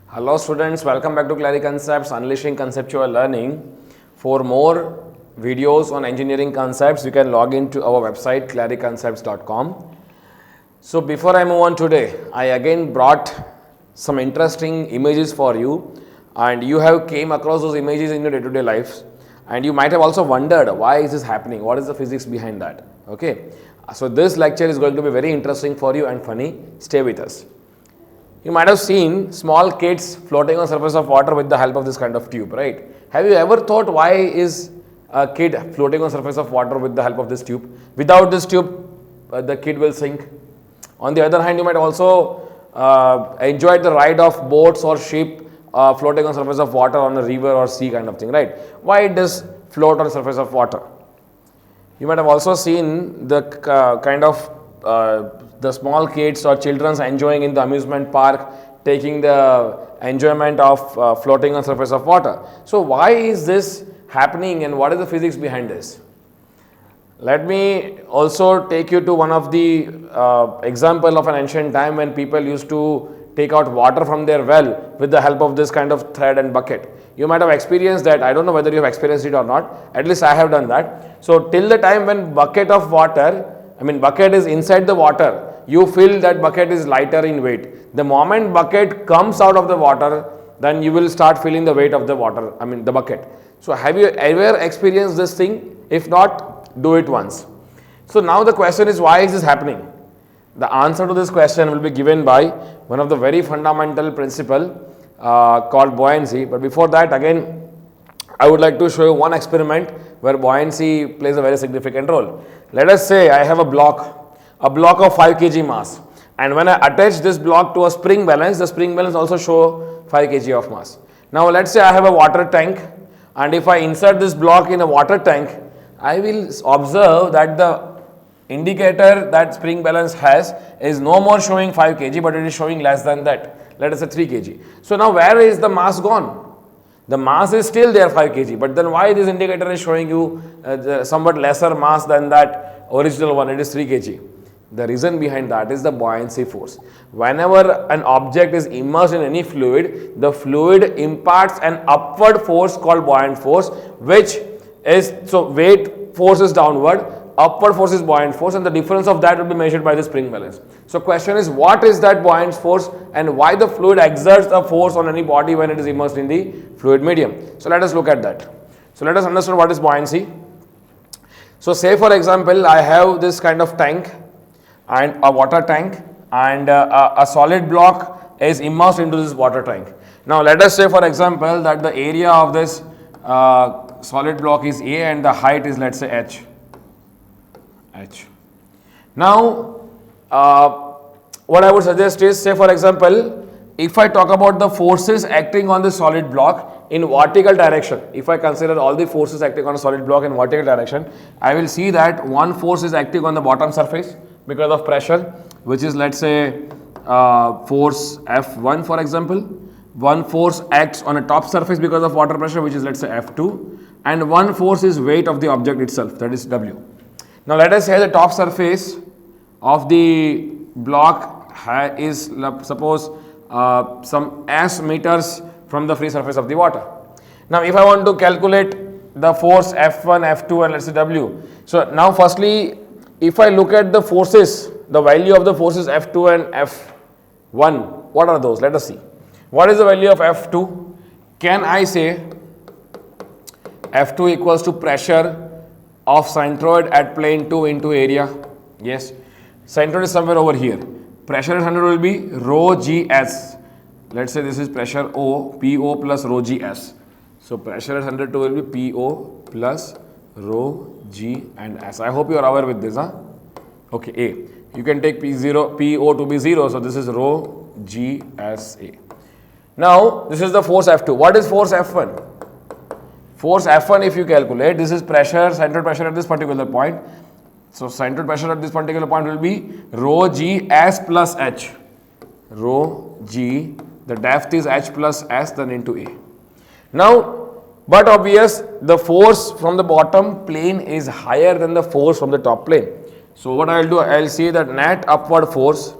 Hello students, welcome back to CLARIconcepts, Unleashing Conceptual Learning. For more videos on engineering concepts, you can log into our website clariconcepts.com. So before I move on today, I again brought some interesting images for you, and you have came across those images in your day-to-day lives, and you might have also wondered why is this happening, what is the physics behind that. Okay, so this lecture is going to be very interesting for you and funny. Stay with us. You might have seen small kids floating on the surface of water with the help of this kind of tube, right? Have you ever thought why is a kid floating on the surface of water with the help of this tube? Without this tube, the kid will sink. On the other hand, you might also enjoy the ride of boats or ship floating on the surface of water on a river or sea kind of thing, right? Why it does float on the surface of water? You might have also seen the kind of the small kids or children enjoying in the amusement park, taking the enjoyment of floating on the surface of water. So why is this happening and what is the physics behind this? Let me also take you to one of the example of an ancient time when people used to take out water from their well with the help of this kind of thread and bucket. You might have experienced that. I don't know whether you have experienced it or not. At least I have done that. So till the time when bucket is inside the water, you feel that bucket is lighter in weight. The moment bucket comes out of the water, then you will start feeling the weight of the water, the bucket. So have you ever experienced this thing? If not, do it once. So now the question is, why is this happening? The answer to this question will be given by one of the very fundamental principle called buoyancy. But before that, again, I would like to show you one experiment where buoyancy plays a very significant role. Let us say I have a block of 5 kg mass, and when I attach this block to a spring balance, the spring balance also show 5 kg of mass. Now let's say I have a water tank, and if I insert this block in a water tank, I will observe that the indicator that spring balance has is no more showing 5 kg, but it is showing less than that. Let us say 3 kg. So now where is the mass gone? The mass is still there 5 kg, but then why this indicator is showing you somewhat lesser mass than that original one, it is 3 kg. The reason behind that is the buoyancy force. Whenever an object is immersed in any fluid, the fluid imparts an upward force called buoyant force, which is, so weight force is downward, upward force is buoyant force, and the difference of that will be measured by the spring balance. So question is, what is that buoyant force and why the fluid exerts a force on any body when it is immersed in the fluid medium? So let us look at that. So let us understand what is buoyancy. So say for example, I have this kind of tank and a water tank, and a solid block is immersed into this water tank. Now let us say for example that the area of this solid block is A and the height is, let's say, H. Now what I would suggest is, say for example, if I talk about the forces acting on the solid block in vertical direction, if I consider all the forces acting on a solid block in vertical direction, I will see that one force is acting on the bottom surface because of pressure, which is, let's say, force F1 for example. One force acts on a top surface because of water pressure, which is, let's say, F2, and one force is weight of the object itself, that is W. Now let us say the top surface of the block is, suppose, some S meters from the free surface of the water. Now if I want to calculate the force F1, F2 and let's say W. So now firstly, if I look at the forces, the value of the forces F2 and F1, what are those? Let us see. What is the value of F2? Can I say F2 equals to pressure of centroid at plane 2 into area? Yes. Centroid is somewhere over here. Pressure at 100 will be rho gs. Let's say this is pressure O, PO plus rho gs. So pressure at 102 will be PO plus rho G and S. I hope you are aware with this. Okay, A. You can take P0, PO to be 0. So this is rho G S A. Now this is the force F2. What is force F1? Force F1, if you calculate, this is pressure, central pressure at this particular point. So central pressure at this particular point will be rho G S plus H. Rho G, the depth is H plus S, then into A. Now, but obvious, the force from the bottom plane is higher than the force from the top plane. So what I will do, I will say that net upward force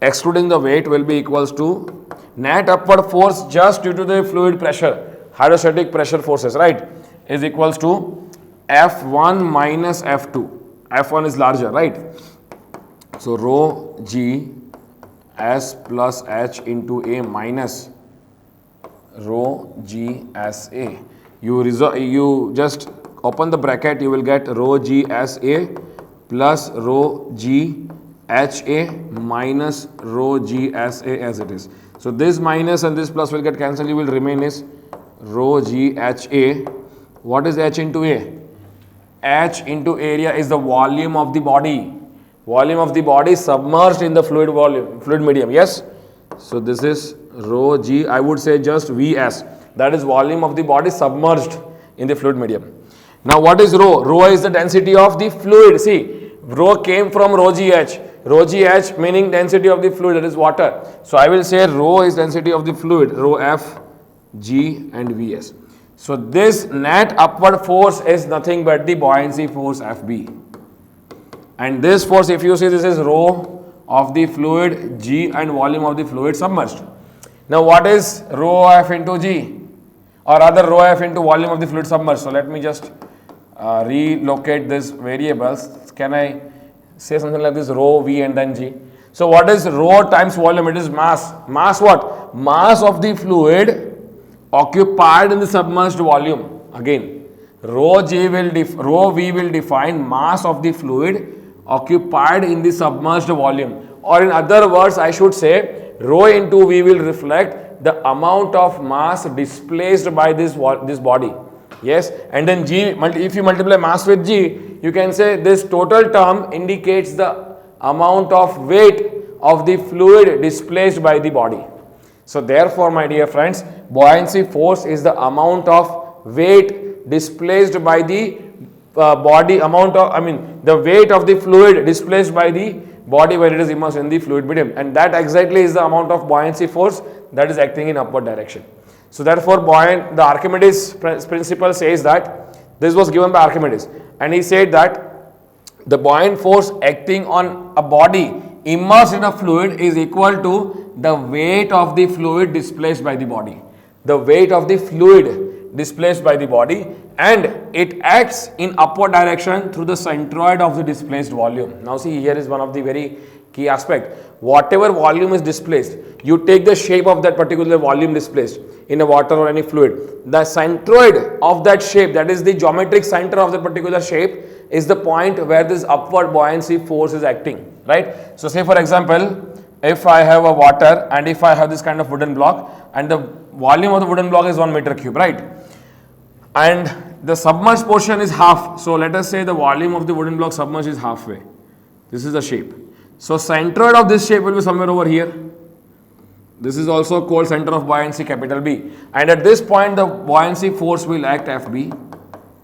excluding the weight will be equals to net upward force just due to the fluid pressure, hydrostatic pressure forces, right, is equals to F1 minus F2. F1 is larger, right? So rho G S plus H into A minus rho G S A. You just open the bracket, you will get rho G S A plus rho G H A minus rho G S A as it is. So this minus and this plus will get cancelled. You will remain is rho G H A. What is H into A? H into area is the volume of the body. Volume of the body submerged in the fluid medium. Yes. So this is rho G. I would say just Vs. That is volume of the body submerged in the fluid medium. Now what is rho? Rho is the density of the fluid. See, rho came from rho GH. Rho GH meaning density of the fluid, that is water. So I will say rho is density of the fluid, rho F, G and Vs. So this net upward force is nothing but the buoyancy force Fb. And this force, if you see, this is rho of the fluid G and volume of the fluid submerged. Now what is rho F into G? Or rather rho F into volume of the fluid submerged. So let me just relocate these variables. Can I say something like this, rho V and then G? So what is rho times volume? It is mass. Mass what? Mass of the fluid occupied in the submerged volume. Again, rho V will define mass of the fluid occupied in the submerged volume. Or in other words, I should say rho into V will reflect the amount of mass displaced by this body. Yes, and then G, if you multiply mass with G, you can say this total term indicates the amount of weight of the fluid displaced by the body. So therefore, my dear friends, buoyancy force is the amount of weight displaced by the body, the weight of the fluid displaced by the body where it is immersed in the fluid medium, and that exactly is the amount of buoyancy force that is acting in upward direction. So therefore, the Archimedes principle says that, this was given by Archimedes, and he said that the buoyant force acting on a body immersed in a fluid is equal to the weight of the fluid displaced by the body. The weight of the fluid displaced by the body, and it acts in upward direction through the centroid of the displaced volume. Now see, here is one of the very key aspect. Whatever volume is displaced, you take the shape of that particular volume displaced in a water or any fluid. The centroid of that shape, that is the geometric center of the particular shape, is the point where this upward buoyancy force is acting, right? So say for example, if I have a water and if I have this kind of wooden block and the volume of the wooden block is 1 meter cube, right? And the submerged portion is half. So let us say the volume of the wooden block submerged is halfway. This is the shape. So centroid of this shape will be somewhere over here. This is also called center of buoyancy, capital B. And at this point the buoyancy force will act Fb.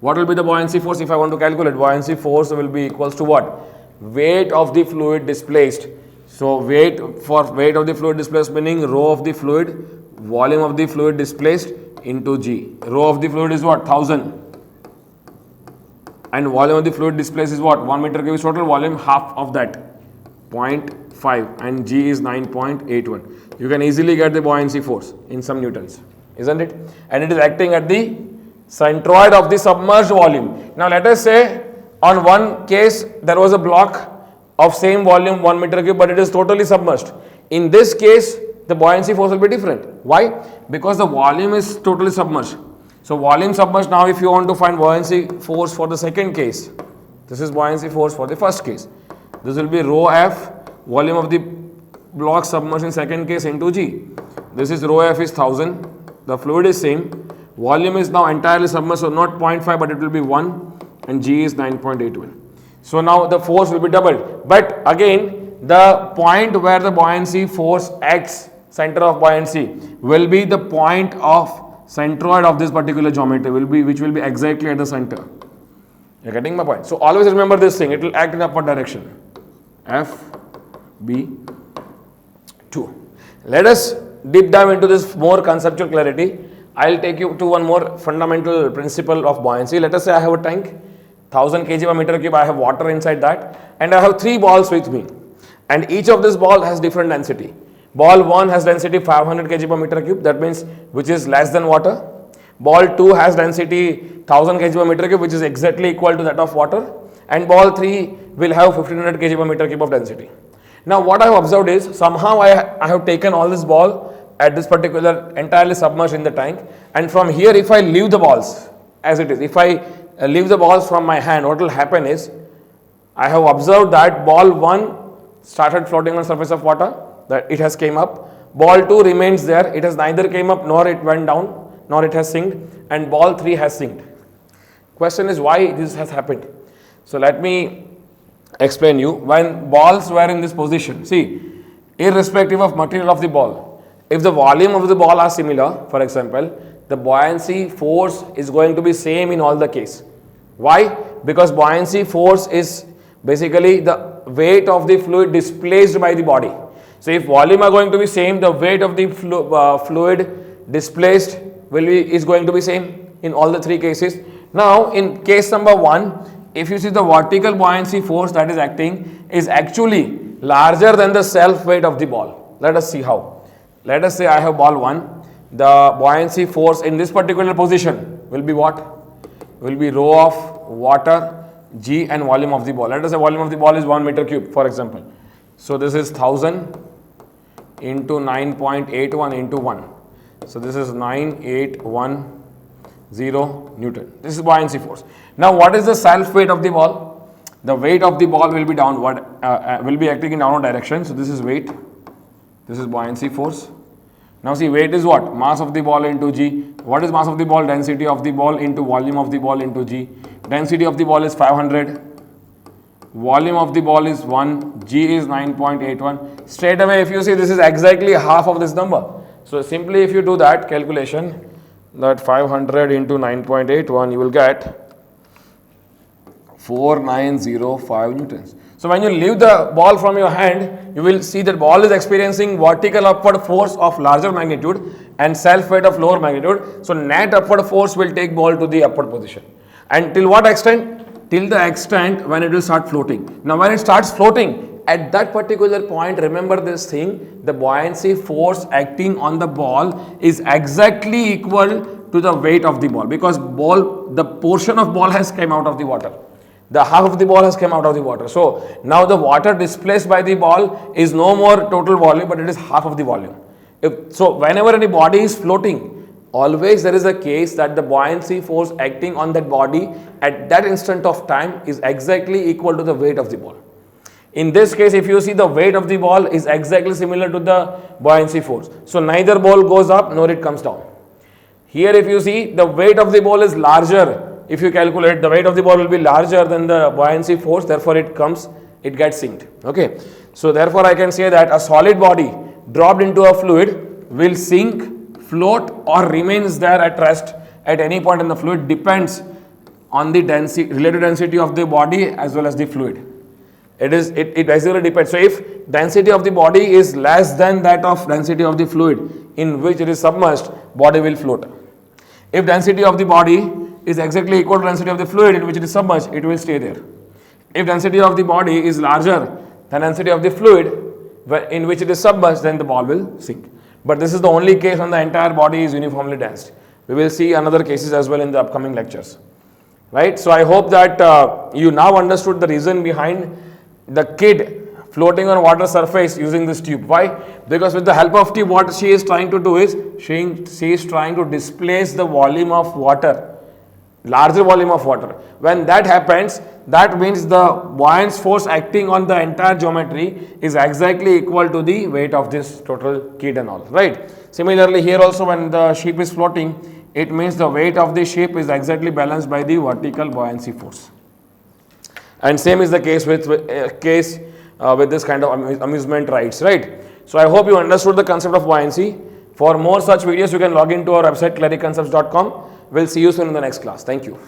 What will be the buoyancy force if I want to calculate? Buoyancy force will be equals to what? Weight of the fluid displaced. So weight of the fluid displaced meaning rho of the fluid, volume of the fluid displaced into G. Rho of the fluid is what? 1000. And volume of the fluid displaced is what? 1 meter cube is total volume, half of that, 0.5, and G is 9.81. You can easily get the buoyancy force in some newtons, isn't it? And it is acting at the centroid of the submerged volume. Now let us say on one case there was a block of same volume 1 meter cube, but it is totally submerged. In this case the buoyancy force will be different. Why? Because the volume is totally submerged. So volume submerged. Now if you want to find buoyancy force for the second case, this is buoyancy force for the first case. This will be rho F, volume of the block submerged in second case, into G. This is rho F is 1000. The fluid is same. Volume is now entirely submerged, so not 0.5 but it will be 1, and G is 9.81. So now the force will be doubled. But again, the point where the buoyancy force acts, center of buoyancy, will be the point of centroid of this particular geometry, which will be exactly at the center. You're getting my point? So always remember this thing, it will act in upward direction. F, B, 2. Let us deep dive into this more conceptual clarity. I'll take you to one more fundamental principle of buoyancy. Let us say I have a tank, 1000 kg per meter cube, I have water inside that, and I have 3 balls with me. and each of this ball has different density. Ball 1 has density 500 kg per meter cube, that means which is less than water. Ball 2 has density 1000 kg per meter cube, which is exactly equal to that of water, and ball 3 will have 1500 kg per meter cube of density. Now what I have observed is, somehow I have taken all this ball at this particular entirely submerged in the tank, and from here if I leave the balls as it is, if I leave the balls from my hand, what will happen is, I have observed that ball 1 started floating on the surface of water, that it has came up. Ball 2 remains there, it has neither came up nor it went down, nor it has sinked, and ball 3 has sinked. Question is why this has happened. So let me explain you. When balls were in this position, see, irrespective of material of the ball, if the volume of the ball are similar, for example, the buoyancy force is going to be same in all the case. Why? Because buoyancy force is basically the weight of the fluid displaced by the body. So if volume are going to be same, the weight of the fluid displaced is going to be same in all the three cases. Now in case number 1, if you see the vertical buoyancy force that is acting is actually larger than the self weight of the ball. Let us see how. Let us say I have ball 1. The buoyancy force in this particular position will be what? Will be rho of water, G, and volume of the ball. Let us say volume of the ball is 1 meter cube, for example. So this is 1000 into 9.81 into 1. So this is 9810 Newton. This is buoyancy force. Now what is the self weight of the ball? The weight of the ball will be downward, will be acting in downward direction. So this is weight. This is buoyancy force. Now see, weight is what? Mass of the ball into G. What is mass of the ball? Density of the ball into volume of the ball into G. Density of the ball is 500. Volume of the ball is 1. G is 9.81. Straight away, if you see, this is exactly half of this number. So simply if you do that calculation, that 500 into 9.81, you will get 4905 newtons. So when you leave the ball from your hand, you will see that ball is experiencing vertical upward force of larger magnitude and self weight of lower magnitude. So net upward force will take ball to the upward position. And till what extent? Till the extent when it will start floating. Now when it starts floating, at that particular point, remember this thing, the buoyancy force acting on the ball is exactly equal to the weight of the ball, because the portion of ball has come out of the water. The half of the ball has come out of the water. So now the water displaced by the ball is no more total volume, but it is half of the volume. So whenever any body is floating, always there is a case that the buoyancy force acting on that body at that instant of time is exactly equal to the weight of the ball. In this case, if you see, the weight of the ball is exactly similar to the buoyancy force. So neither ball goes up nor it comes down. Here if you see, the weight of the ball is larger. If you calculate, the weight of the ball will be larger than the buoyancy force, therefore it gets sinked. Okay. So therefore I can say that a solid body dropped into a fluid will sink, float, or remains there at rest at any point in the fluid, depends on the relative density of the body as well as the fluid. It basically depends. So if density of the body is less than that of density of the fluid in which it is submerged, body will float. If density of the body is exactly equal to density of the fluid in which it is submerged, it will stay there. If density of the body is larger than density of the fluid in which it is submerged, then the ball will sink. But this is the only case when the entire body is uniformly dense. We will see another cases as well in the upcoming lectures. Right? So I hope that you now understood the reason behind the kid floating on water surface using this tube. Why? Because with the help of tube, what she is trying to do is, she is trying to displace the volume of water, larger volume of water. When that happens, that means the buoyant force acting on the entire geometry is exactly equal to the weight of this total kid and all, right? Similarly, here also when the ship is floating, it means the weight of the ship is exactly balanced by the vertical buoyancy force. And same is the case with this kind of amusement rides, right? So I hope you understood the concept of buoyancy. For more such videos, you can log into our website clariconcepts.com. We'll see you soon in the next class. Thank you.